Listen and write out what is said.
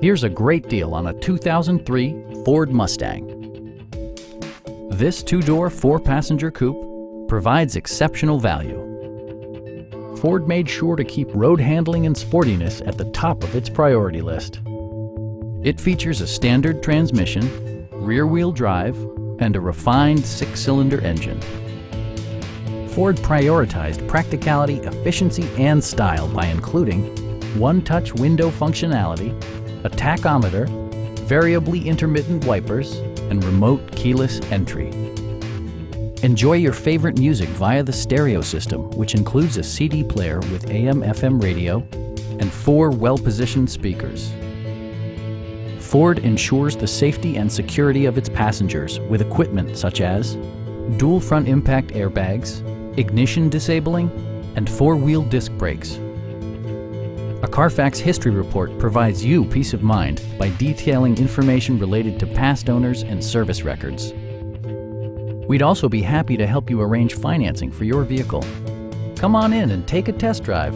Here's a great deal on a 2003 Ford Mustang. This two-door, four-passenger coupe provides exceptional value. Ford made sure to keep road handling and sportiness at the top of its priority list. It features a standard transmission, rear-wheel drive, and a refined six-cylinder engine. Ford prioritized practicality, efficiency, and style by including one-touch window functionality, a tachometer, variably intermittent wipers, and remote keyless entry. Enjoy your favorite music via the stereo system, which includes a CD player with AM/FM radio and 4 well-positioned speakers. Ford ensures the safety and security of its passengers with equipment such as dual front impact airbags, ignition disabling, and 4-wheel disc brakes. A Carfax history report provides you peace of mind by detailing information related to past owners and service records. We'd also be happy to help you arrange financing for your vehicle. Come on in and take a test drive.